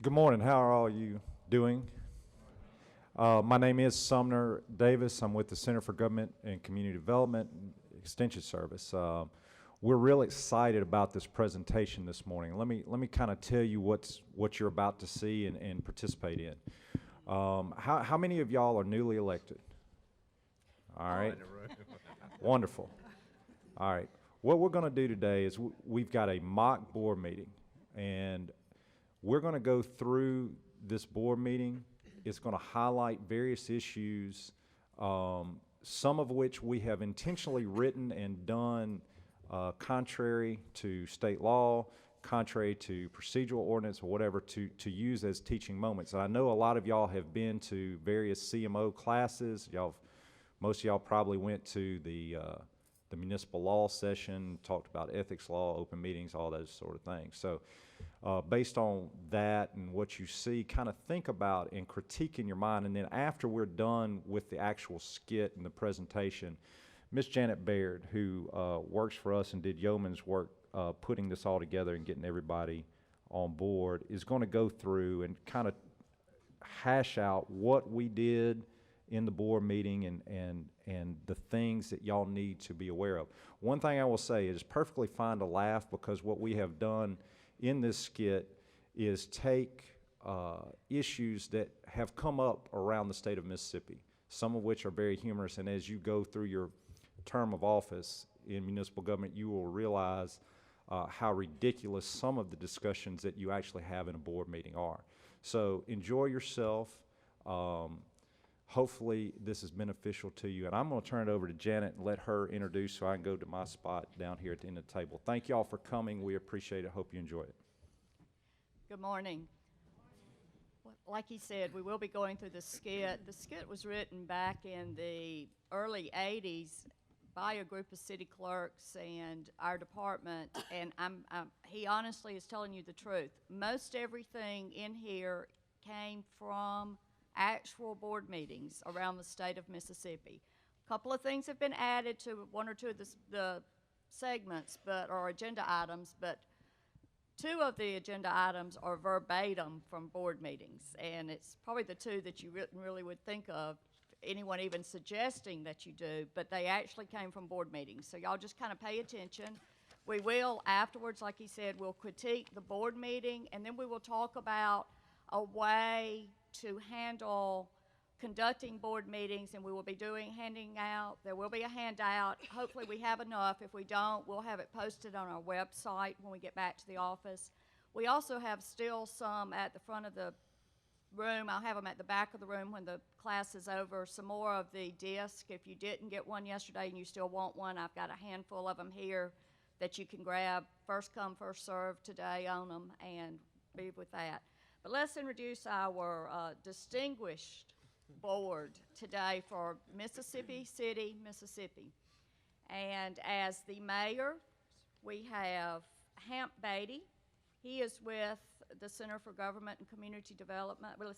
Good morning. How are all you doing? My name is Sumner Davis. I'm with the Center for Government and Community Development Extension Service. We're really excited about this presentation this morning. Let me kind of tell you what you're about to see and participate in. How many of y'all are newly elected? All right. Wonderful. All right. What we're going to do today is we've got a mock board meeting, and we're going to go through this board meeting. It's going to highlight various issues, some of which we have intentionally written and done contrary to state law, contrary to procedural ordinance or whatever, to use as teaching moments. And I know a lot of y'all have been to various CMO classes. Most of y'all probably went to the municipal law session, talked about ethics law, open meetings, all those sort of things. So based on that and what you see, kind of think about and critique in your mind. And then after we're done with the actual skit and the presentation, Miss Janet Baird, who works for us and did yeoman's work putting this all together and getting everybody on board, is going to go through and kind of hash out what we did in the board meeting and the things that y'all need to be aware of. One thing I will say is perfectly fine to laugh, because what we have done in this skit is take issues that have come up around the state of Mississippi, some of which are very humorous, and as you go through your term of office in municipal government, you will realize how ridiculous some of the discussions that you actually have in a board meeting are. So enjoy yourself. Hopefully this is beneficial to you, and I'm going to turn it over to Janet and let her introduce so I can go to my spot down here at the end of the table. Thank you all for coming. We appreciate it. Hope you enjoy it. Good morning. Like he said, we will be going through the skit. The skit was written back in the early 80s by a group of city clerks and our department, and he honestly is telling you the truth. Most everything in here came from actual board meetings around the state of Mississippi. A couple of things have been added to one or two of the segments, or agenda items, but two of the agenda items are verbatim from board meetings, and it's probably the two that you really would think of, anyone even suggesting that you do, but they actually came from board meetings. So y'all just kind of pay attention. We will afterwards, like he said, we'll critique the board meeting, and then we will talk about a way to handle conducting board meetings, and we will be handing out, there will be a handout. Hopefully we have enough. If we don't, we'll have it posted on our website when we get back to the office. We also have still some at the front of the room. I'll have them at the back of the room when the class is over. Some more of the disc. If you didn't get one yesterday and you still want one, I've got a handful of them here that you can grab. First come, first serve today on them, and be with that. But let's introduce our distinguished board today for Mississippi City, Mississippi. And as the mayor, we have Hamp Beatty. He is with the Center for Government and Community Development. Well,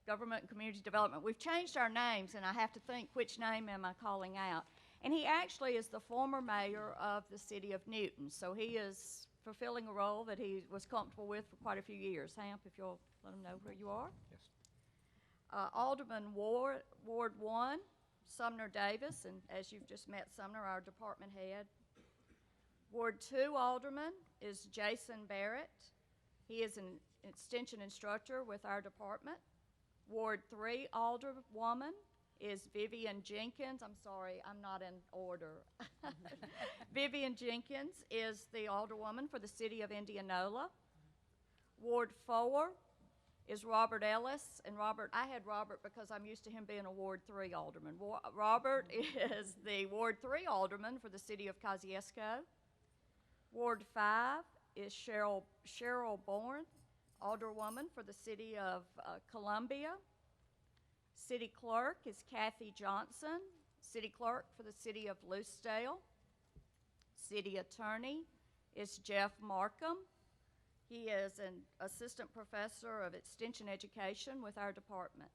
Government and Community Development. We've changed our names, and I have to think, which name am I calling out? And he actually is the former mayor of the city of Newton. So he is fulfilling a role that he was comfortable with for quite a few years. Hamp, if you'll let him know where you are. Yes. Alderman Ward 1, Sumner Davis, and as you've just met Sumner, our department head. Ward 2 Alderman is Jason Barrett. He is an extension instructor with our department. Ward 3 Alderwoman is Vivian Jenkins. I'm sorry, I'm not in order. Vivian Jenkins is the alderwoman for the city of Indianola. Ward 4 is Robert Ellis, and I had Robert because I'm used to him being a Ward 3 alderman. Robert is the Ward 3 alderman for the city of Kosciuszko. Ward 5 is Cheryl Bourne, alderwoman for the city of Columbia. City clerk is Kathy Johnson, city clerk for the city of Lucedale. City attorney is Jeff Markham. He is an assistant professor of extension education with our department.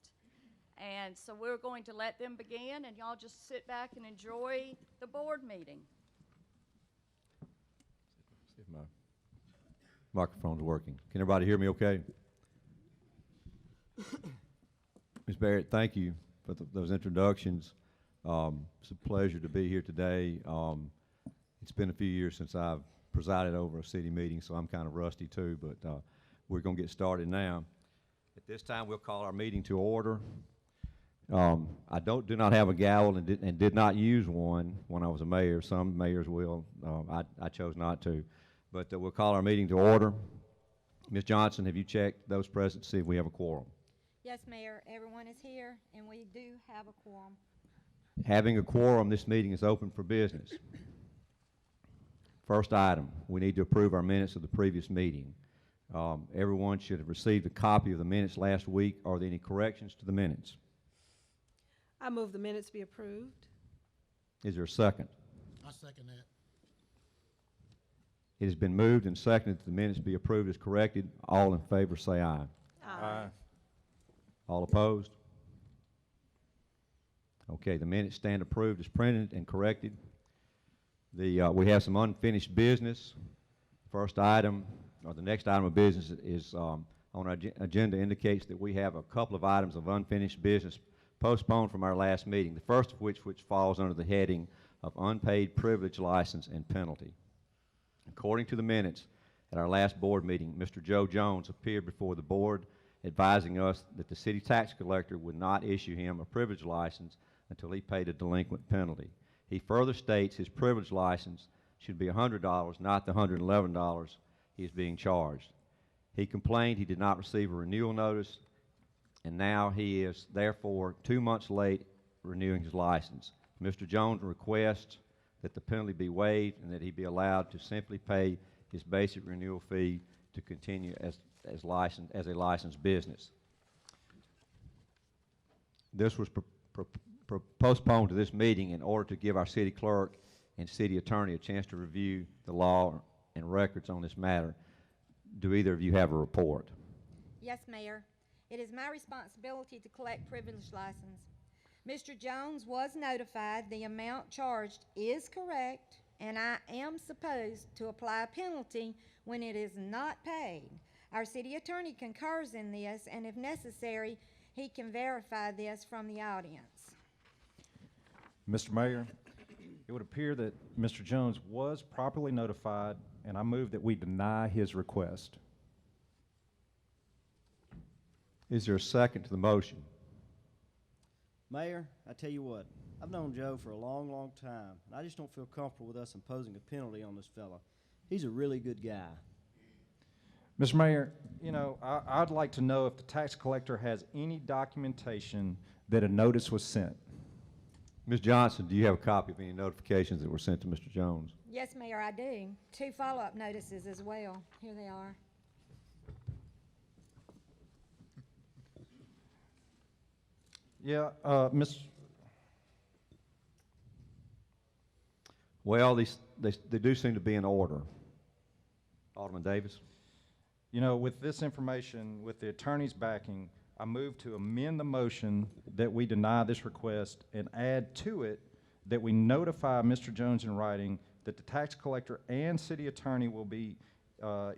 And so we're going to let them begin, and y'all just sit back and enjoy the board meeting. See if my microphone's working. Can everybody hear me okay? Ms. Barrett, thank you for those introductions. It's a pleasure to be here today. It's been a few years since I've presided over a city meeting, so I'm kind of rusty too, but we're going to get started now. At this time, we'll call our meeting to order. I do not have a gavel and did not use one when I was a mayor. Some mayors will. I chose not to. But we'll call our meeting to order. Ms. Johnson, have you checked those present to see if we have a quorum? Yes, Mayor, everyone is here, and we do have a quorum. Having a quorum, this meeting is open for business. First item, we need to approve our minutes of the previous meeting. Everyone should have received a copy of the minutes last week. Are there any corrections to the minutes? I move the minutes be approved. Is there a second? I second that. It has been moved and seconded that the minutes be approved as corrected. All in favor say aye. Aye. All opposed? Okay, the minutes stand approved as printed and corrected. We have some unfinished business. First item, or the next item of business is on our agenda indicates that we have a couple of items of unfinished business postponed from our last meeting, the first of which falls under the heading of unpaid privilege license and penalty. According to the minutes at our last board meeting, Mr. Joe Jones appeared before the board advising us that the city tax collector would not issue him a privilege license until he paid a delinquent penalty. He further states his privilege license should be $100, not the $111 he is being charged. He complained he did not receive a renewal notice, and now he is therefore 2 months late renewing his license. Mr. Jones requests that the penalty be waived and that he be allowed to simply pay his basic renewal fee to continue as a licensed business. This was postponed to this meeting in order to give our city clerk and city attorney a chance to review the law and records on this matter. Do either of you have a report? Yes, Mayor. It is my responsibility to collect privilege license. Mr. Jones was notified the amount charged is correct, and I am supposed to apply a penalty when it is not paid. Our city attorney concurs in this, and if necessary, he can verify this from the audience. Mr. Mayor, it would appear that Mr. Jones was properly notified, and I move that we deny his request. Is there a second to the motion? Mayor, I tell you what, I've known Joe for a long, long time, and I just don't feel comfortable with us imposing a penalty on this fella. He's a really good guy. Mr. Mayor, you know, I'd like to know if the tax collector has any documentation that a notice was sent. Ms. Johnson, do you have a copy of any notifications that were sent to Mr. Jones? Yes, Mayor, I do. 2 follow-up notices as well. Here they are. Yeah, Ms. Well, they do seem to be in order. Alderman Davis? You know, with this information, with the attorney's backing, I move to amend the motion that we deny this request and add to it that we notify Mr. Jones in writing that the tax collector and city attorney will be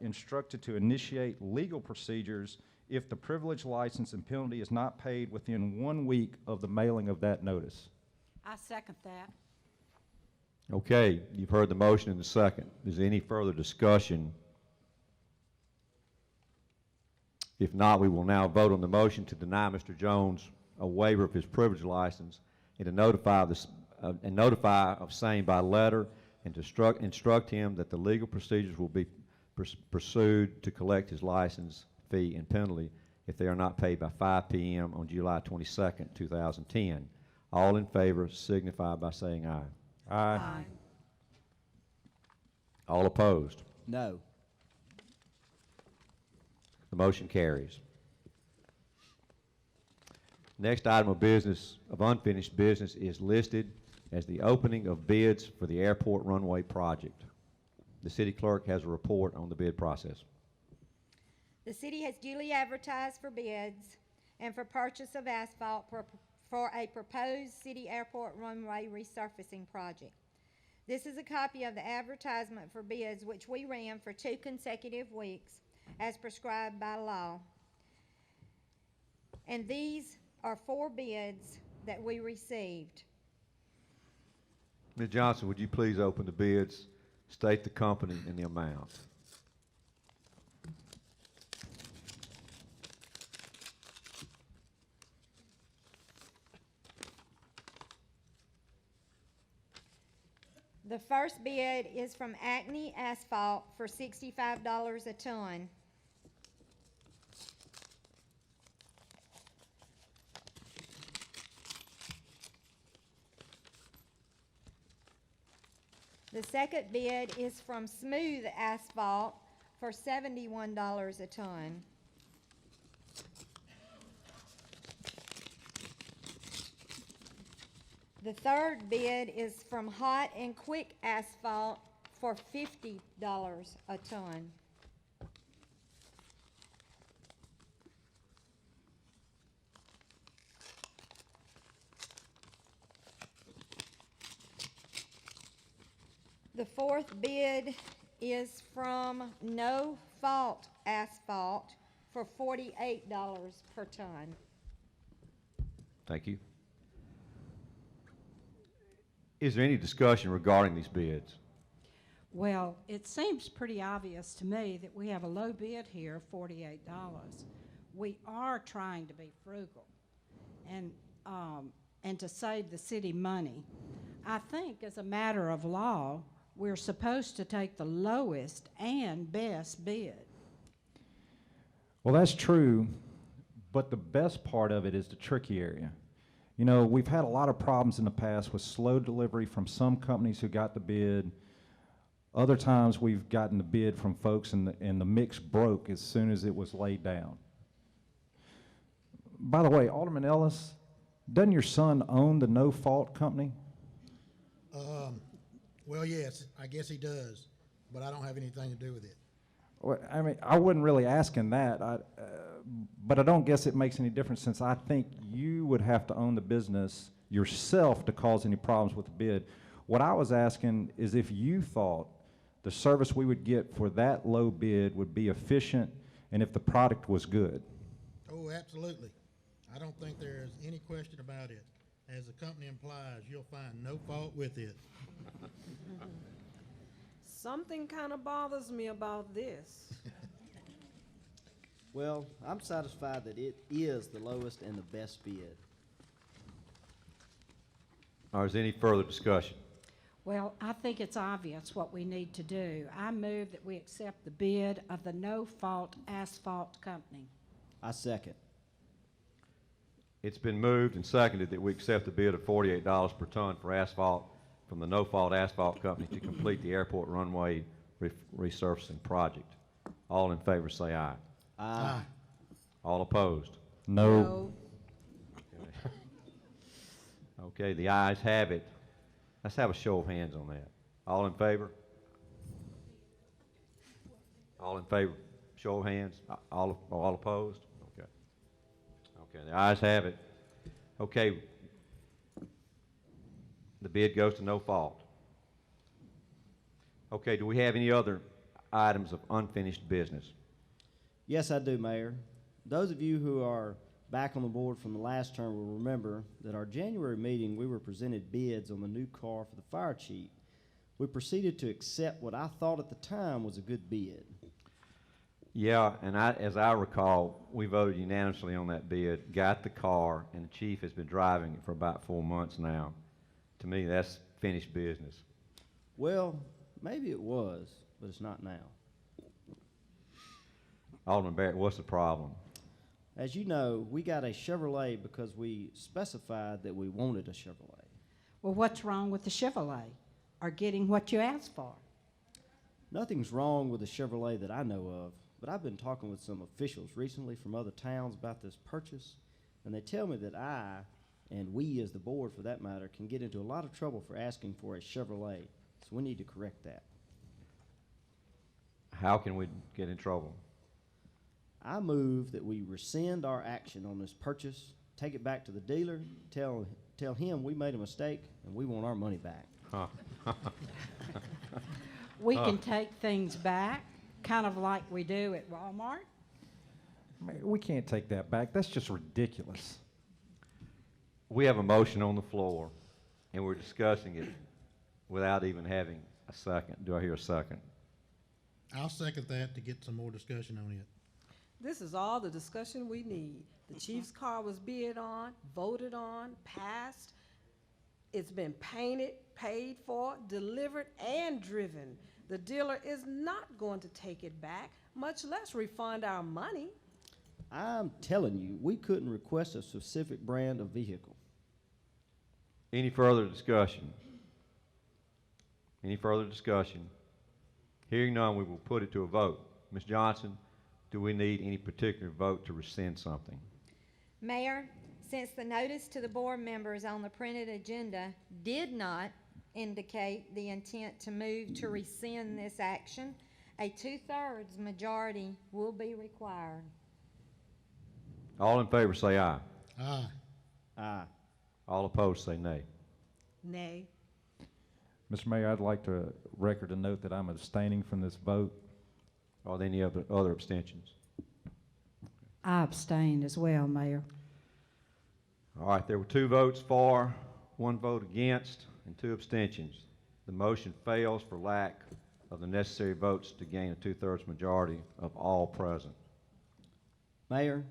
instructed to initiate legal procedures if the privilege license and penalty is not paid within 1 week of the mailing of that notice. I second that. Okay, you've heard the motion in the second. Is there any further discussion? If not, we will now vote on the motion to deny Mr. Jones a waiver of his privilege license and to notify of same by letter and to instruct him that the legal procedures will be pursued to collect his license fee and penalty if they are not paid by 5 p.m. on July 22nd, 2010. All in favor signify by saying aye. Aye. All opposed? No. The motion carries. Next item of business, of unfinished business, is listed as the opening of bids for the airport runway project. The city clerk has a report on the bid process. The city has duly advertised for bids and for purchase of asphalt for a proposed city airport runway resurfacing project. This is a copy of the advertisement for bids, which we ran for 2 consecutive weeks as prescribed by law. And these are 4 bids that we received. Ms. Johnson, would you please open the bids, state the company and the amount? The first bid is from Acme Asphalt for $65 a ton. The second bid is from Smooth Asphalt for $71 a ton. The third bid is from Hot and Quick Asphalt for $50 a ton. The fourth bid is from No Fault Asphalt for $48 per ton. Thank you. Is there any discussion regarding these bids? Well, it seems pretty obvious to me that we have a low bid here, $48. We are trying to be frugal and to save the city money. I think as a matter of law, we're supposed to take the lowest and best bid. Well, that's true, but the best part of it is the tricky area. You know, we've had a lot of problems in the past with slow delivery from some companies who got the bid. Other times we've gotten the bid from folks and the mix broke as soon as it was laid down. By the way, Alderman Ellis, doesn't your son own the No Fault company? Well, yes, I guess he does, but I don't have anything to do with it. Well, I mean, I wasn't really asking that, but I don't guess it makes any difference since I think you would have to own the business yourself to cause any problems with the bid. What I was asking is if you thought the service we would get for that low bid would be efficient and if the product was good. Oh, absolutely. I don't think there's any question about it. As the company implies, you'll find no fault with it. Something kind of bothers me about this. Well, I'm satisfied that it is the lowest and the best bid. Or is there any further discussion? Well, I think it's obvious what we need to do. I move that we accept the bid of the No Fault Asphalt Company. I second. It's been moved and seconded that we accept the bid of $48 per ton for asphalt from the No Fault Asphalt Company to complete the airport runway resurfacing project. All in favor say aye. Aye. All opposed? No. Okay, the ayes have it. Let's have a show of hands on that. All in favor? All in favor? Show of hands. All opposed? Okay. Okay, the ayes have it. Okay. The bid goes to No Fault. Okay, do we have any other items of unfinished business? Yes, I do, Mayor. Those of you who are back on the board from the last term will remember that our January meeting, we were presented bids on the new car for the fire chief. We proceeded to accept what I thought at the time was a good bid. Yeah, and as I recall, we voted unanimously on that bid, got the car, and the chief has been driving it for about 4 months now. To me, that's finished business. Well, maybe it was, but it's not now. Alderman Barrett, what's the problem? As you know, we got a Chevrolet because we specified that we wanted a Chevrolet. Well, what's wrong with the Chevrolet or getting what you asked for? Nothing's wrong with the Chevrolet that I know of, but I've been talking with some officials recently from other towns about this purchase, and they tell me that I, and we as the board for that matter, can get into a lot of trouble for asking for a Chevrolet, so we need to correct that. How can we get in trouble? I move that we rescind our action on this purchase, take it back to the dealer, tell him we made a mistake, and we want our money back. We can take things back, kind of like we do at Walmart. Man, we can't take that back. That's just ridiculous. We have a motion on the floor, and we're discussing it without even having a second. Do I hear a second? I'll second that to get some more discussion on it. This is all the discussion we need. The chief's car was bid on, voted on, passed. It's been painted, paid for, delivered, and driven. The dealer is not going to take it back, much less refund our money. I'm telling you, we couldn't request a specific brand of vehicle. Any further discussion? Any further discussion? Hearing none, we will put it to a vote. Ms. Johnson, do we need any particular vote to rescind something? Mayor, since the notice to the board members on the printed agenda did not indicate the intent to move to rescind this action, a 2/3 majority will be required. All in favor say aye. Aye. Aye. All opposed say nay. Nay. Mr. Mayor, I'd like to record a note that I'm abstaining from this vote. Are there any other abstentions? I abstained as well, Mayor. All right, there were 2 votes for, 1 vote against, and 2 abstentions. The motion fails for lack of the necessary votes to gain a 2/3 majority of all present. Mayor,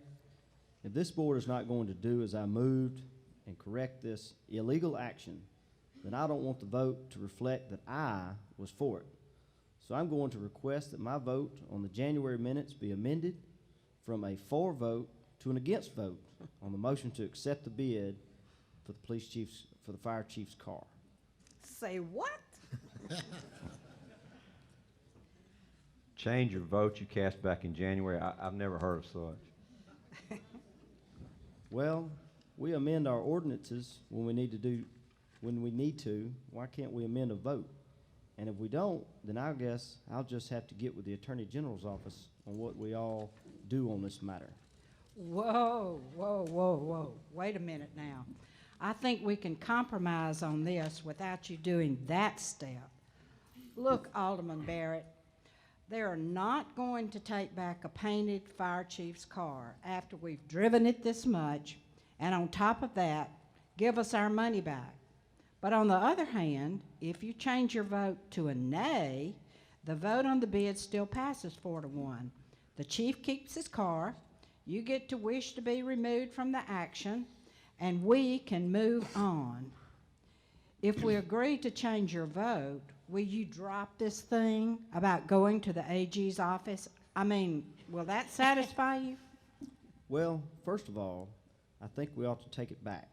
if this board is not going to do as I moved and correct this illegal action, then I don't want the vote to reflect that I was for it. So I'm going to request that my vote on the January minutes be amended from a for vote to an against vote on the motion to accept the bid for the fire chief's car. Say what? Change your vote you cast back in January. I've never heard of such. Well, we amend our ordinances when we need to. Why can't we amend a vote? And if we don't, then I guess I'll just have to get with the Attorney General's office on what we all do on this matter. Whoa, whoa, whoa, whoa. Wait a minute now. I think we can compromise on this without you doing that step. Look, Alderman Barrett, they are not going to take back a painted fire chief's car after we've driven it this much, and on top of that, give us our money back. But on the other hand, if you change your vote to a nay, the vote on the bid still passes 4-1. The chief keeps his car, you get to wish to be removed from the action, and we can move on. If we agree to change your vote, will you drop this thing about going to the AG's office? I mean, will that satisfy you? Well, first of all, I think we ought to take it back.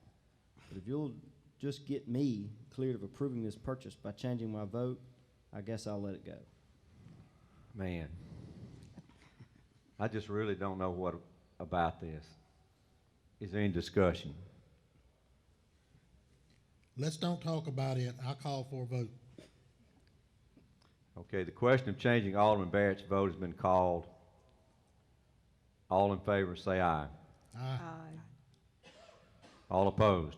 But if you'll just get me cleared of approving this purchase by changing my vote, I guess I'll let it go. Man, I just really don't know what about this. Is there any discussion? Let's don't talk about it. I'll call for a vote. Okay, the question of changing Alderman Barrett's vote has been called. All in favor say aye. Aye. Aye. All opposed?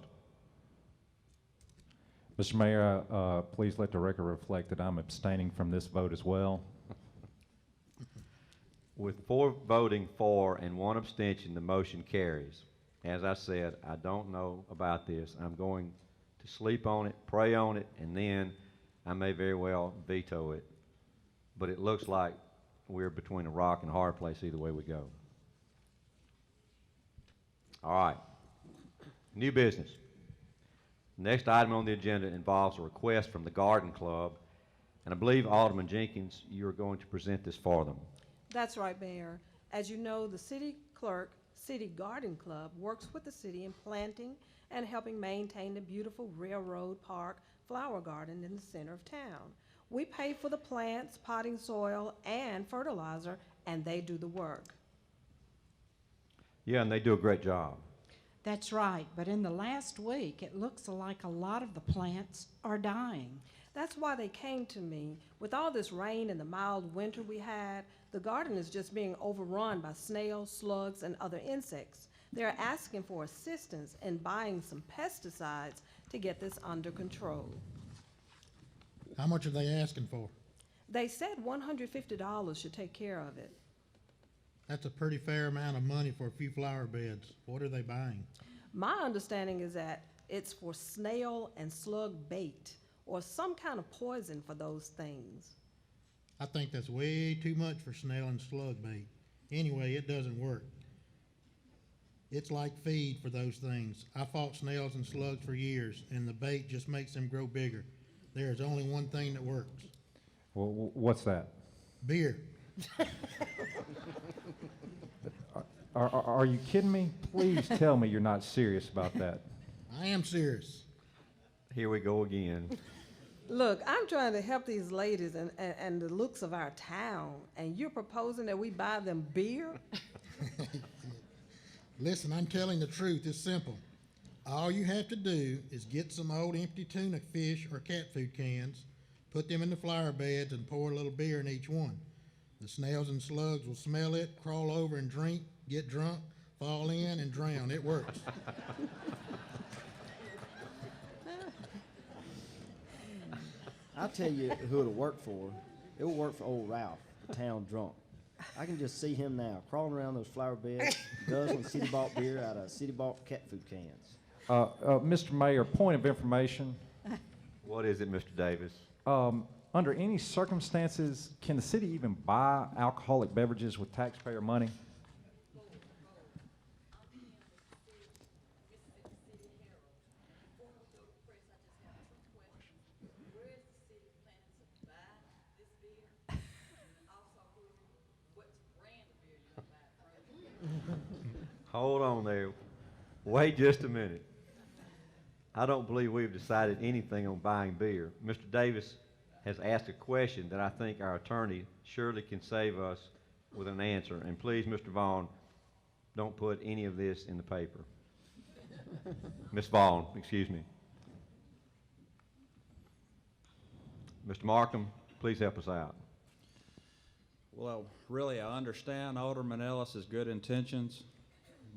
Mr. Mayor, please let the record reflect that I'm abstaining from this vote as well. With 4 voting for and 1 abstention, the motion carries. As I said, I don't know about this. I'm going to sleep on it, pray on it, and then I may very well veto it. But it looks like we're between a rock and a hard place either way we go. All right. New business. Next item on the agenda involves a request from the Garden Club, and I believe, Alderman Jenkins, you are going to present this for them. That's right, Mayor. As you know, the city clerk, City Garden Club, works with the city in planting and helping maintain the beautiful Railroad Park flower garden in the center of town. We pay for the plants, potting soil, and fertilizer, and they do the work. Yeah, and they do a great job. That's right, but in the last week, it looks like a lot of the plants are dying. That's why they came to me. With all this rain and the mild winter we had, the garden is just being overrun by snails, slugs, and other insects. They're asking for assistance in buying some pesticides to get this under control. How much are they asking for? They said $150 should take care of it. That's a pretty fair amount of money for a few flower beds. What are they buying? My understanding is that it's for snail and slug bait or some kind of poison for those things. I think that's way too much for snail and slug bait. Anyway, it doesn't work. It's like feed for those things. I fought snails and slugs for years, and the bait just makes them grow bigger. There is only one thing that works. Well, what's that? Beer. Are you kidding me? Please tell me you're not serious about that. I am serious. Here we go again. Look, I'm trying to help these ladies and the looks of our town, and you're proposing that we buy them beer? Listen, I'm telling the truth. It's simple. All you have to do is get some old empty tuna fish or cat food cans, put them in the flower beds, and pour a little beer in each one. The snails and slugs will smell it, crawl over and drink, get drunk, fall in, and drown. It works. I'll tell you who it'll work for. It will work for old Ralph, the town drunk. I can just see him now, crawling around those flower beds, guzzling city-bought beer out of city-bought cat food cans. Mr. Mayor, point of information. What is it, Mr. Davis? Under any circumstances, can the city even buy alcoholic beverages with taxpayer money? Hold on there. Wait just a minute. I don't believe we've decided anything on buying beer. Mr. Davis has asked a question that I think our attorney surely can save us with an answer. And please, Mr. Vaughn, don't put any of this in the paper. Ms. Vaughn, excuse me. Mr. Markham, please help us out. Well, really, I understand Alderman Ellis's good intentions,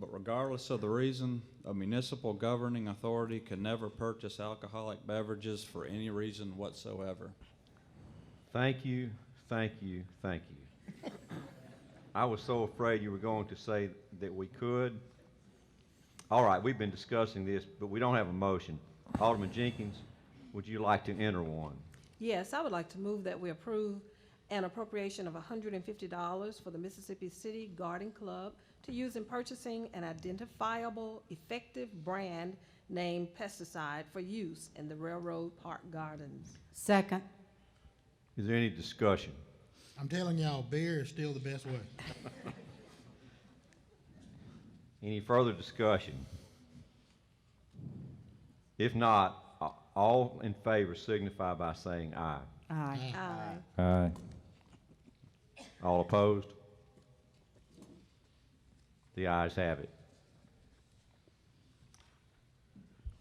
but regardless of the reason, a municipal governing authority can never purchase alcoholic beverages for any reason whatsoever. Thank you, thank you, thank you. I was so afraid you were going to say that we could. All right, we've been discussing this, but we don't have a motion. Alderman Jenkins, would you like to enter one? Yes, I would like to move that we approve an appropriation of $150 for the Mississippi City Garden Club to use in purchasing an identifiable, effective brand name pesticide for use in the Railroad Park Gardens. Second. Is there any discussion? I'm telling y'all, beer is still the best way. Any further discussion? If not, all in favor signify by saying aye. Aye. Aye. Aye. All opposed? The ayes have it.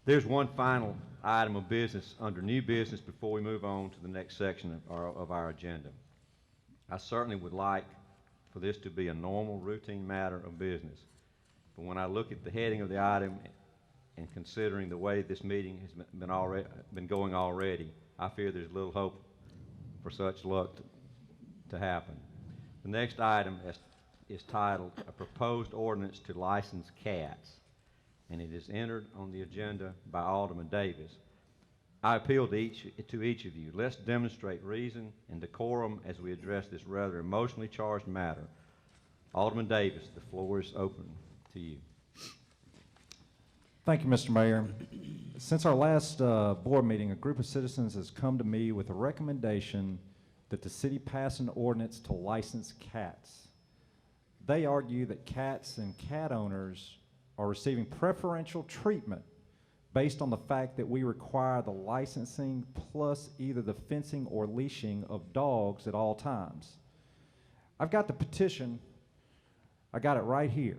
There's one final item of business under new business before we move on to the next section of our agenda. I certainly would like for this to be a normal, routine matter of business. But when I look at the heading of the item and considering the way this meeting has been going already, I fear there's little hope for such luck to happen. The next item is titled A Proposed Ordinance to License Cats, and it is entered on the agenda by Alderman Davis. I appeal to each of you. Let's demonstrate reason and decorum as we address this rather emotionally charged matter. Alderman Davis, the floor is open to you. Thank you, Mr. Mayor. Since our last board meeting, a group of citizens has come to me with a recommendation that the city pass an ordinance to license cats. They argue that cats and cat owners are receiving preferential treatment based on the fact that we require the licensing plus either the fencing or leashing of dogs at all times. I've got the petition. I got it right here.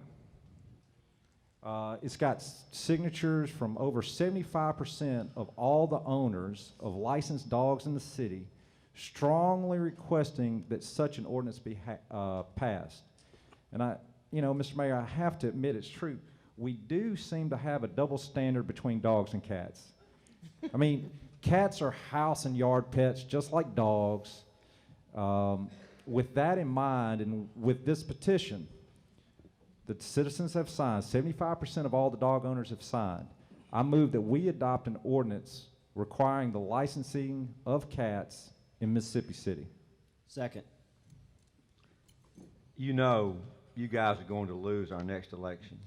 It's got signatures from over 75% of all the owners of licensed dogs in the city strongly requesting that such an ordinance be passed. And Mr. Mayor, I have to admit it's true. We do seem to have a double standard between dogs and cats. I mean, cats are house and yard pets just like dogs. With that in mind and with this petition, the citizens have signed, 75% of all the dog owners have signed. I move that we adopt an ordinance requiring the licensing of cats in Mississippi City. Second. You know, you guys are going to lose our next election.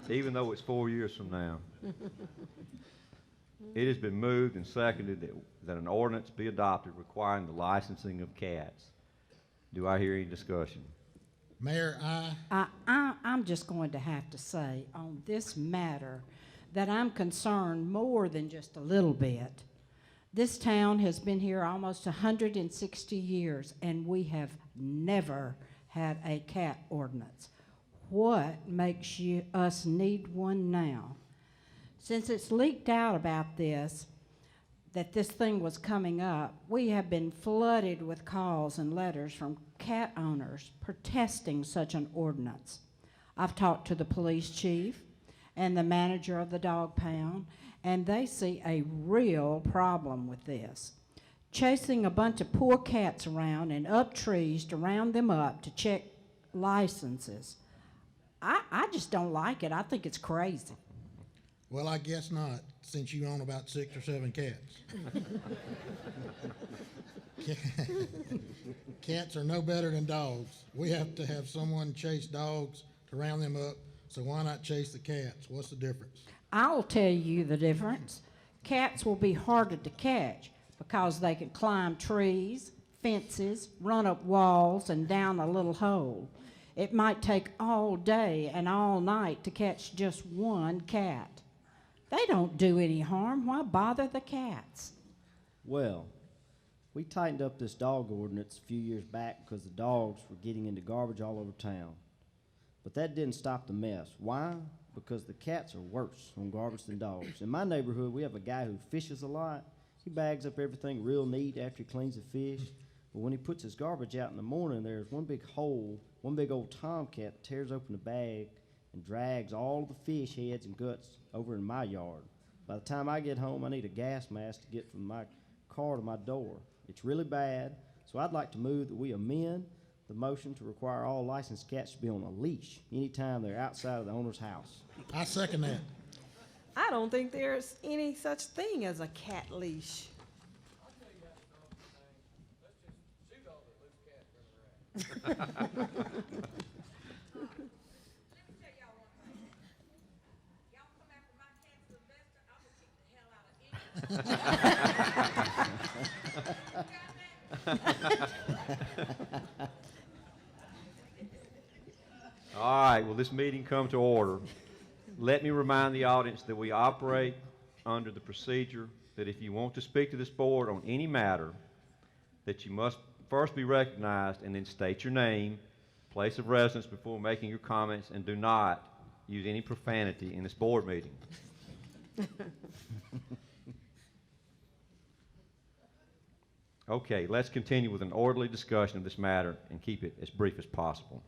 Even though it's 4 years from now. It has been moved and seconded that an ordinance be adopted requiring the licensing of cats. Do I hear any discussion? Mayor, I'm just going to have to say on this matter that I'm concerned more than just a little bit. This town has been here almost 160 years, and we have never had a cat ordinance. What makes us need one now? Since it's leaked out about this, that this thing was coming up, we have been flooded with calls and letters from cat owners protesting such an ordinance. I've talked to the police chief and the manager of the dog pound, and they see a real problem with this. Chasing a bunch of poor cats around and up trees to round them up to check licenses. I just don't like it. I think it's crazy. well, I guess not, since you own about 6 or 7 cats. Cats are no better than dogs. We have to have someone chase dogs to round them up, so why not chase the cats? What's the difference? I'll tell you the difference. Cats will be harder to catch because they can climb trees, fences, run up walls, and down a little hole. It might take all day and all night to catch just one cat. They don't do any harm. Why bother the cats? Well, we tightened up this dog ordinance a few years back because the dogs were getting into garbage all over town. But that didn't stop the mess. Why? Because the cats are worse on garbage than dogs. In my neighborhood, we have a guy who fishes a lot. He bags up everything real neat after he cleans the fish. But when he puts his garbage out in the morning, there's one big hole, one big old tomcat tears open the bag and drags all the fish heads and guts over in my yard. By the time I get home, I need a gas mask to get from my car to my door. It's really bad, so I'd like to move that we amend the motion to require all licensed cats to be on a leash anytime they're outside of the owner's house. I second that. I don't think there's any such thing as a cat leash. All right, will this meeting come to order? Let me remind the audience that we operate under the procedure that if you want to speak to this board on any matter, that you must first be recognized and then state your name, place of residence before making your comments, and do not use any profanity in this board meeting. Okay, let's continue with an orderly discussion of this matter and keep it as brief as possible.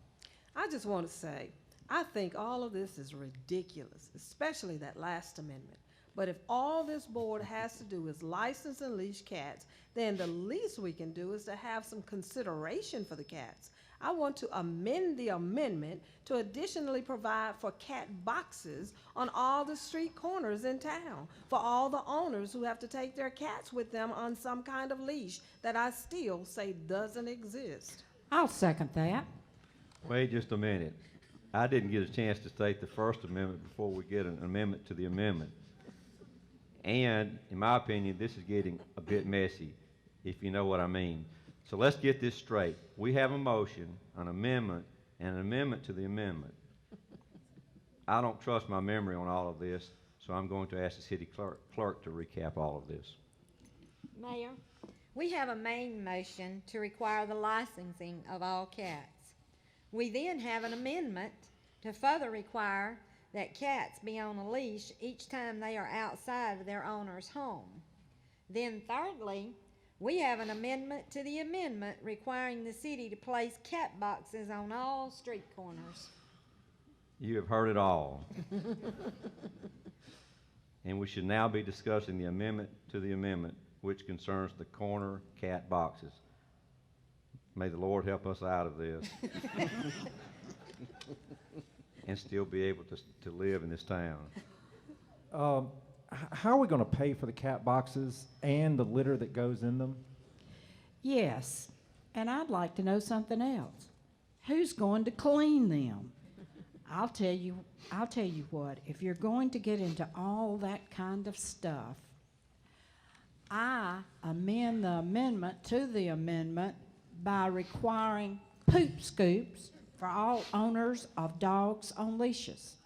I just want to say, I think all of this is ridiculous, especially that last amendment. But if all this board has to do is license and leash cats, then the least we can do is to have some consideration for the cats. I want to amend the amendment to additionally provide for cat boxes on all the street corners in town for all the owners who have to take their cats with them on some kind of leash that I still say doesn't exist. I'll second that. Wait just a minute. I didn't get a chance to state the First Amendment before we get an amendment to the amendment. And, in my opinion, this is getting a bit messy, if you know what I mean. So let's get this straight. We have a motion, an amendment, and an amendment to the amendment. I don't trust my memory on all of this, so I'm going to ask the city clerk to recap all of this. Mayor, we have a main motion to require the licensing of all cats. We then have an amendment to further require that cats be on a leash each time they are outside of their owner's home. Then thirdly, we have an amendment to the amendment requiring the city to place cat boxes on all street corners. You have heard it all. And we should now be discussing the amendment to the amendment, which concerns the corner cat boxes. May the Lord help us out of this. and still be able to live in this town. How are we gonna pay for the cat boxes and the litter that goes in them? Yes, and I'd like to know something else. Who's going to clean them? I'll tell you what, if you're going to get into all that kind of stuff, I amend the amendment to the amendment by requiring poop scoops for all owners of dogs on leashes.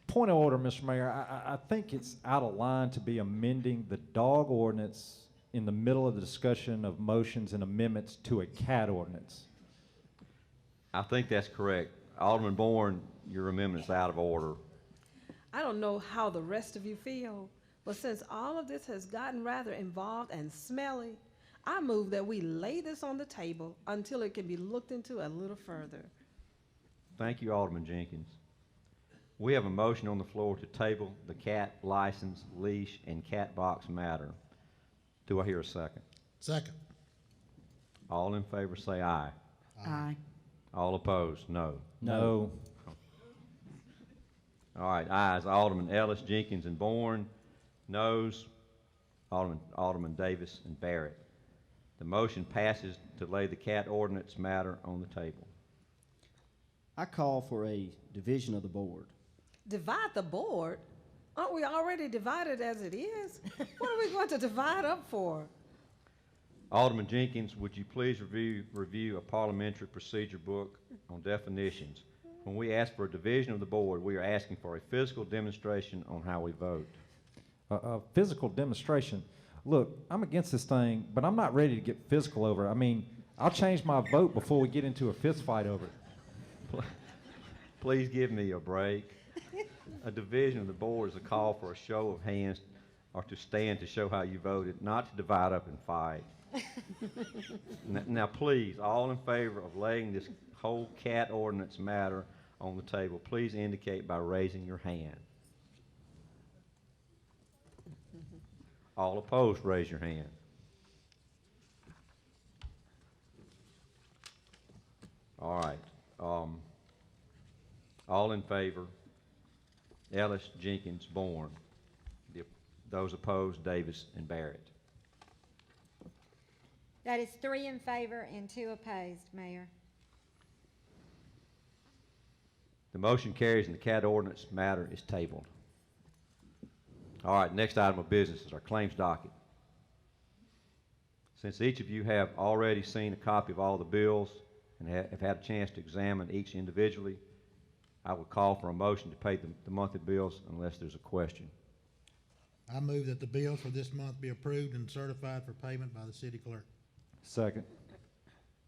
Point of order, Mr. Mayor. I think it's out of line to be amending the dog ordinance in the middle of the discussion of motions and amendments to a cat ordinance. I think that's correct. Alderman Bourne, your amendment's out of order. I don't know how the rest of you feel, but since all of this has gotten rather involved and smelly, I move that we lay this on the table until it can be looked into a little further. Thank you, Alderman Jenkins. We have a motion on the floor to table the cat license, leash, and cat box matter. Do I hear a second? Second. All in favor say aye. Aye. All opposed, no. No. All right, ayes, Alderman Ellis, Jenkins, and Bourne. Noes, Alderman Davis and Barrett. The motion passes to lay the cat ordinance matter on the table. I call for a division of the board. Divide the board? Aren't we already divided as it is? What are we going to divide up for? Alderman Jenkins, would you please review a parliamentary procedure book on definitions? When we ask for a division of the board, we are asking for a physical demonstration on how we vote. A physical demonstration. Look, I'm against this thing, but I'm not ready to get physical over it. I mean, I'll change my vote before we get into a fist fight over it. Please give me a break. A division of the board is a call for a show of hands or to stand to show how you voted, not to divide up and fight. Now, please, all in favor of laying this whole cat ordinance matter on the table, please indicate by raising your hand. All opposed, raise your hand. All right. All in favor, Ellis, Jenkins, Bourne. Those opposed, Davis and Barrett. That is 3 in favor and 2 opposed, Mayor. The motion carries and the cat ordinance matter is tabled. All right, next item of business is our claims docket. Since each of you have already seen a copy of all the bills and have had a chance to examine each individually, I would call for a motion to pay the monthly bills unless there's a question. I move that the bills for this month be approved and certified for payment by the city clerk. Second.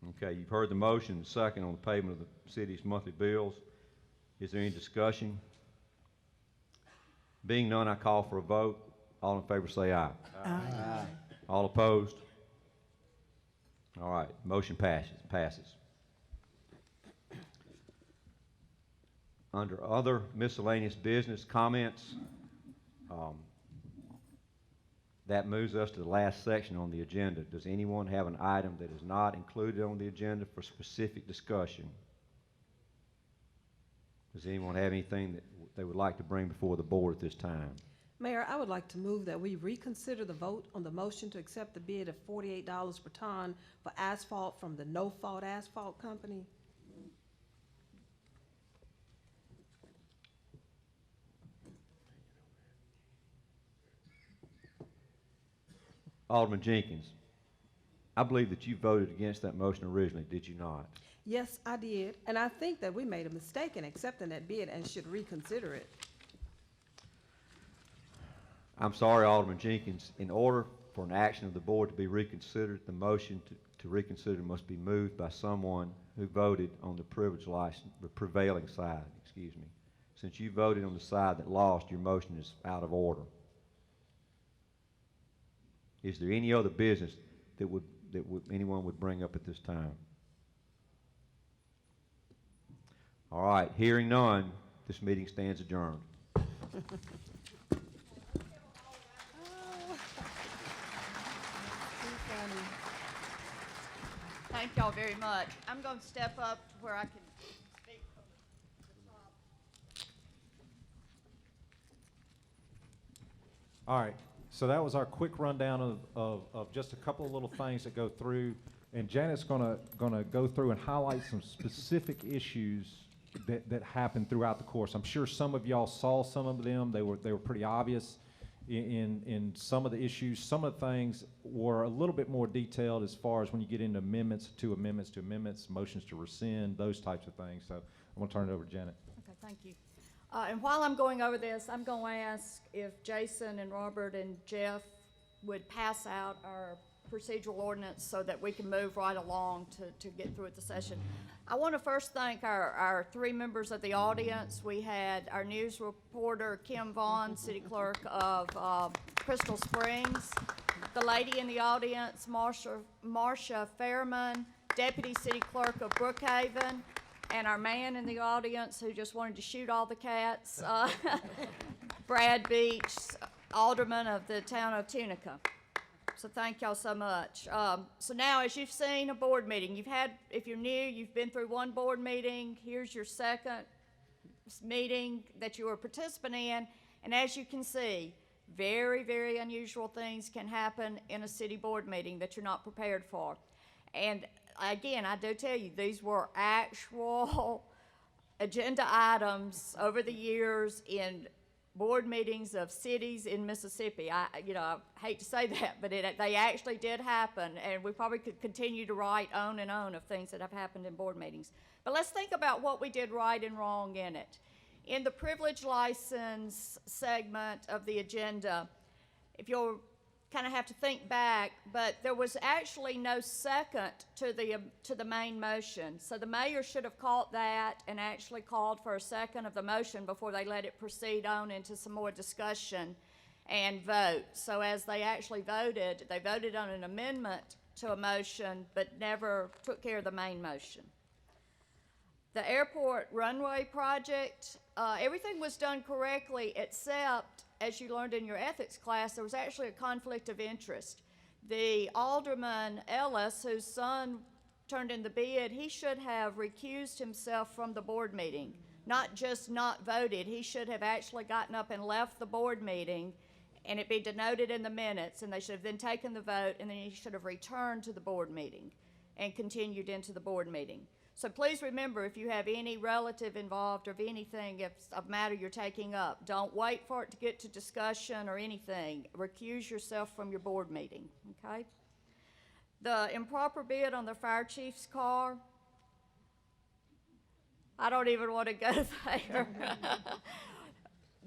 Okay, you've heard the motion and second on the payment of the city's monthly bills. Is there any discussion? Being none, I call for a vote. All in favor say aye. Aye. All opposed? All right, motion passes. Under other miscellaneous business comments, that moves us to the last section on the agenda. Does anyone have an item that is not included on the agenda for specific discussion? Does anyone have anything that they would like to bring before the board at this time? Mayor, I would like to move that we reconsider the vote on the motion to accept the bid of $48 per ton for asphalt from the No Fault Asphalt Company. Alderman Jenkins, I believe that you voted against that motion originally, did you not? Yes, I did, and I think that we made a mistake in accepting that bid and should reconsider it. I'm sorry, Alderman Jenkins. In order for an action of the board to be reconsidered, the motion to reconsider must be moved by someone who voted on the privilege license, the prevailing side, excuse me. Since you voted on the side that lost, your motion is out of order. Is there any other business that anyone would bring up at this time? All right, hearing none, this meeting stands adjourned. Thank y'all very much. I'm going to step up where I can All right, so that was our quick rundown of just a couple of little things that go through, and Janet's gonna go through and highlight some specific issues that happened throughout the course. I'm sure some of y'all saw some of them. They were pretty obvious in some of the issues. Some of the things were a little bit more detailed as far as when you get into amendments to amendments, motions to rescind, those types of things. So I'm gonna turn it over to Janet. Okay, thank you. And while I'm going over this, I'm going to ask if Jason and Robert and Jeff would pass out our procedural ordinance so that we can move right along to get through with the session. I want to first thank our three members of the audience. We had our news reporter, Kim Vaughn, City Clerk of Crystal Springs, the lady in the audience, Marcia Fairman, Deputy City Clerk of Brookhaven, and our man in the audience who just wanted to shoot all the cats, Brad Beach, Alderman of the town of Tunica. So thank y'all so much. So now, as you've seen a board meeting, if you're new, you've been through one board meeting. Here's your second meeting that you were a participant in. And as you can see, very, very unusual things can happen in a city board meeting that you're not prepared for. And again, I do tell you, these were actual agenda items over the years in board meetings of cities in Mississippi. I hate to say that, but they actually did happen, and we probably could continue to write on and on of things that have happened in board meetings. But let's think about what we did right and wrong in it. In the privilege license segment of the agenda, if you'll kind of have to think back, but there was actually no second to the main motion. So the mayor should have caught that and actually called for a second of the motion before they let it proceed on into some more discussion and vote. So as they actually voted, they voted on an amendment to a motion, but never took care of the main motion. The airport runway project, everything was done correctly except, as you learned in your ethics class, there was actually a conflict of interest. The Alderman Ellis, whose son turned in the bid, he should have recused himself from the board meeting, not just not voted. He should have actually gotten up and left the board meeting, and it be denoted in the minutes, and they should have then taken the vote, and then he should have returned to the board meeting and continued into the board meeting. So please remember, if you have any relative involved or if anything, if it's a matter you're taking up, don't wait for it to get to discussion or anything. Recuse yourself from your board meeting, okay? The improper bid on the fire chief's car, I don't even want to go there.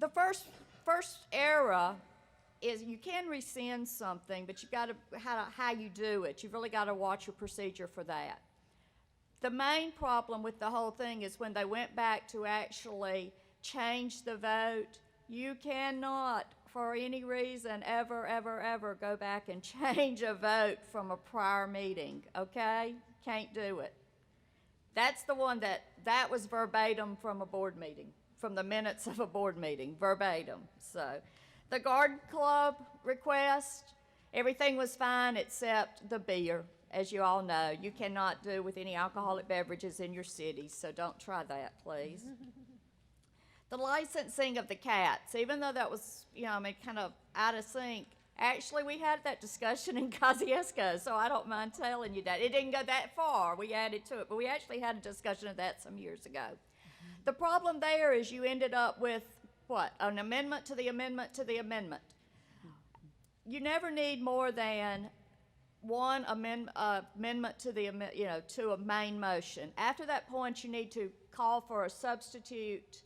The first error is you can rescind something, but you got to, how you do it. You've really got to watch your procedure for that. The main problem with the whole thing is when they went back to actually change the vote, you cannot, for any reason, ever go back and change a vote from a prior meeting, okay? Can't do it. That's the one that was verbatim from a board meeting, from the minutes of a board meeting, verbatim. So the garden club request, everything was fine except the beer. As you all know, you cannot do with any alcoholic beverages in your city, so don't try that, please. The licensing of the cats, even though that was, kind of out of sync, actually we had that discussion in Kosciuszko, so I don't mind telling you that. It didn't go that far, we added to it, but we actually had a discussion of that some years ago. The problem there is you ended up with, what, an amendment to the amendment to the amendment. You never need more than one amendment to the to a main motion. After that point, you need to call for a substitute,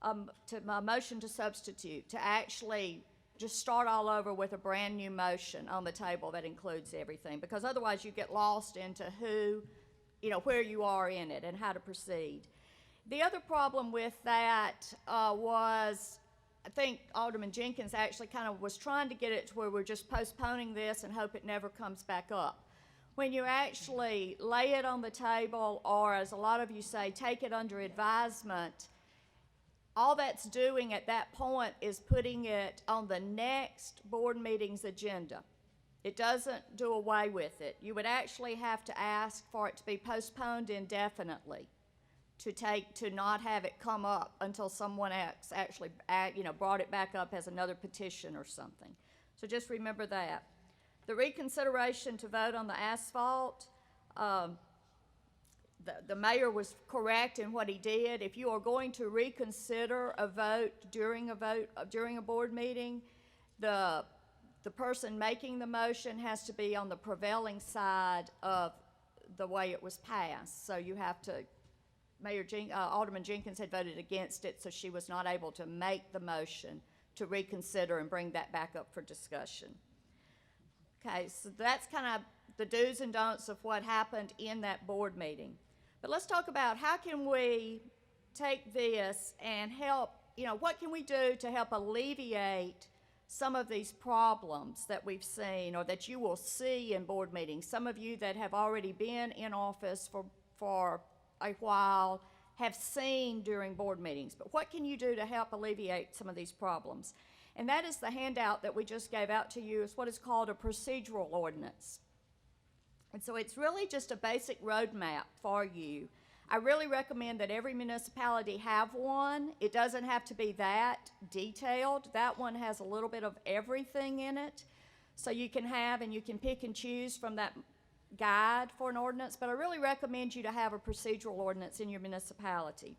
a motion to substitute, to actually just start all over with a brand new motion on the table that includes everything, because otherwise you get lost into where you are in it and how to proceed. The other problem with that was, I think Alderman Jenkins actually kind of was trying to get it to where we're just postponing this and hope it never comes back up. When you actually lay it on the table, or as a lot of you say, take it under advisement, all that's doing at that point is putting it on the next board meeting's agenda. It doesn't do away with it. You would actually have to ask for it to be postponed indefinitely. to not have it come up until someone else actually, brought it back up as another petition or something. So just remember that. The reconsideration to vote on the asphalt, the mayor was correct in what he did. If you are going to reconsider a vote during a board meeting, the person making the motion has to be on the prevailing side of the way it was passed. So you have to, Alderman Jenkins had voted against it, so she was not able to make the motion to reconsider and bring that back up for discussion. Okay, so that's kind of the do's and don'ts of what happened in that board meeting. But let's talk about how can we take this and help, what can we do to help alleviate some of these problems that we've seen or that you will see in board meetings. Some of you that have already been in office for a while have seen during board meetings. But what can you do to help alleviate some of these problems? And that is the handout that we just gave out to you. Is what is called a procedural ordinance. And so it's really just a basic roadmap for you. I really recommend that every municipality have one. It doesn't have to be that detailed. That one has a little bit of everything in it. So you can have and you can pick and choose from that guide for an ordinance, but I really recommend you to have a procedural ordinance in your municipality.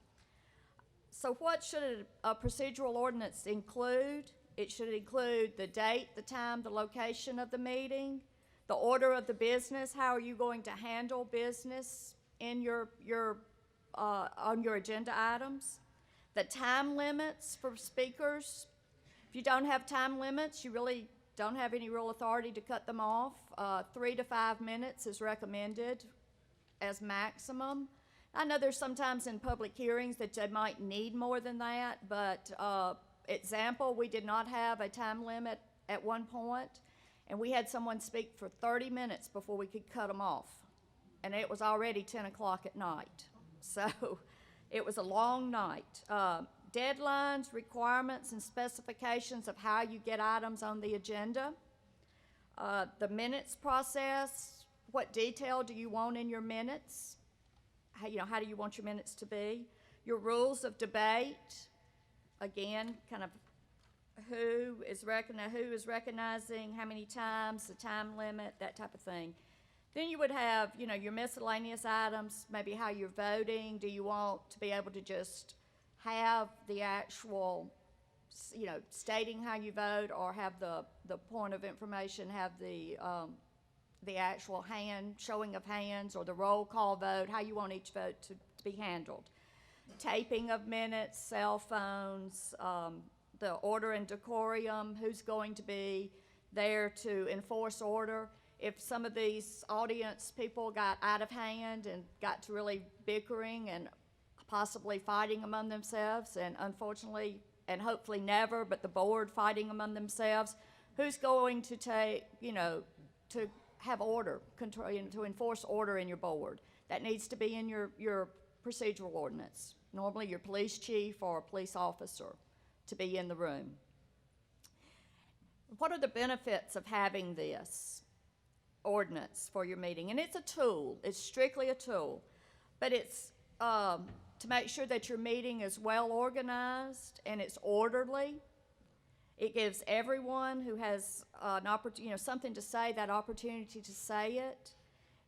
So what should a procedural ordinance include? It should include the date, the time, the location of the meeting, the order of the business, how are you going to handle business in on your agenda items, the time limits for speakers. If you don't have time limits, you really don't have any real authority to cut them off. 3 to 5 minutes is recommended as maximum. I know there's sometimes in public hearings that they might need more than that, but example, we did not have a time limit at one point, and we had someone speak for 30 minutes before we could cut them off. And it was already 10 o'clock at night. So it was a long night. Deadlines, requirements, and specifications of how you get items on the agenda. The minutes process, what detail do you want in your minutes? How do you want your minutes to be? Your rules of debate, again, kind of who is recognizing, how many times, the time limit, that type of thing. Then you would have, your miscellaneous items, maybe how you're voting. Do you want to be able to just have the actual, stating how you vote, or have the point of information, have the actual showing of hands, or the roll call vote, how you want each vote to be handled. Taping of minutes, cell phones, the order and decorum, who's going to be there to enforce order. If some of these audience people got out of hand and got to really bickering and possibly fighting among themselves, and unfortunately, and hopefully never, but the board fighting among themselves, who's going to take, to have order, control, to enforce order in your board? That needs to be in your procedural ordinance. Normally your police chief or a police officer to be in the room. What are the benefits of having this ordinance for your meeting? And it's a tool. It's strictly a tool. But it's to make sure that your meeting is well organized and it's orderly. It gives everyone who has an opportunity, something to say, that opportunity to say it.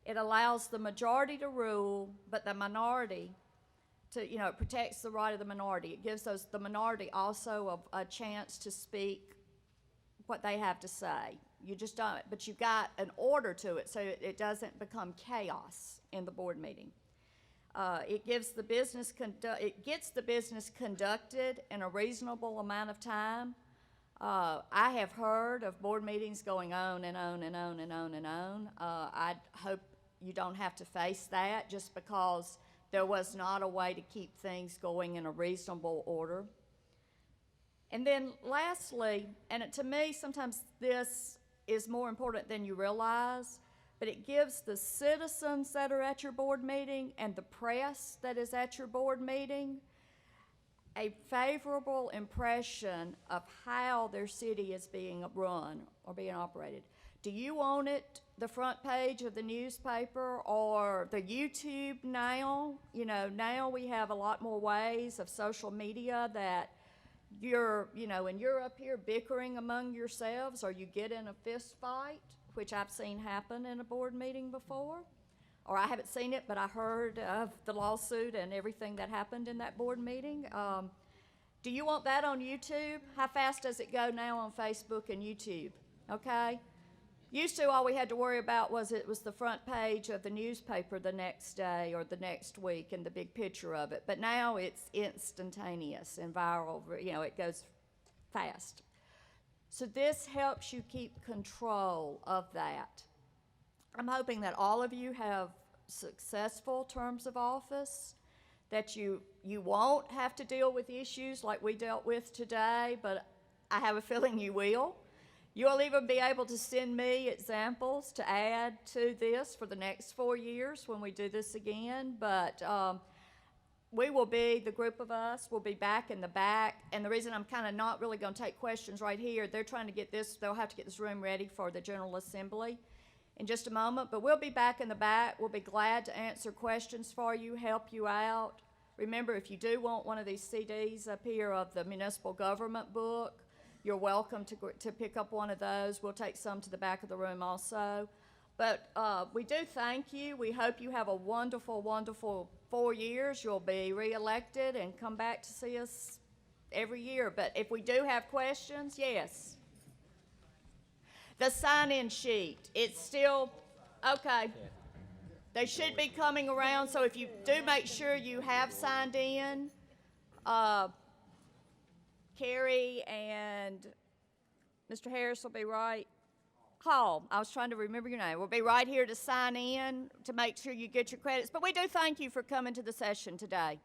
It allows the majority to rule, but the minority to, it protects the right of the minority. It gives the minority also a chance to speak what they have to say. You just don't, but you've got an order to it so it doesn't become chaos in the board meeting. It gets the business conducted in a reasonable amount of time. I have heard of board meetings going on and on and on and on and on. I hope you don't have to face that just because there was not a way to keep things going in a reasonable order. And then lastly, and to me sometimes this is more important than you realize, but it gives the citizens that are at your board meeting and the press that is at your board meeting a favorable impression of how their city is being run or being operated. Do you want it the front page of the newspaper or the YouTube now? You know, now we have a lot more ways of social media that you're, you know, when you're up here bickering among yourselves or you get in a fist fight, which I've seen happen in a board meeting before, or I haven't seen it, but I heard of the lawsuit and everything that happened in that board meeting. Do you want that on YouTube? How fast does it go now on Facebook and YouTube? Okay? Used to, all we had to worry about was it was the front page of the newspaper the next day or the next week and the big picture of it. But now it's instantaneous and viral, you know, it goes fast. So this helps you keep control of that. I'm hoping that all of you have successful terms of office, that you won't have to deal with issues like we dealt with today, but I have a feeling you will. You'll even be able to send me examples to add to this for the next 4 years when we do this again. But we will be, the group of us will be back in the back. And the reason I'm kind of not really going to take questions right here, they're trying to get this, they'll have to get this room ready for the General Assembly in just a moment. But we'll be back in the back. We'll be glad to answer questions for you, help you out. Remember, if you do want one of these CDs up here of the municipal government book, you're welcome to pick up one of those. We'll take some to the back of the room also. But we do thank you. We hope you have a wonderful, wonderful 4 years. You'll be reelected and come back to see us every year. But if we do have questions, yes. The sign-in sheet, it's still, okay. They should be coming around, so if you do make sure you have signed in, Carrie and Mr. Harris will be right. Hall, I was trying to remember your name. We'll be right here to sign in to make sure you get your credits. But we do thank you for coming to the session today.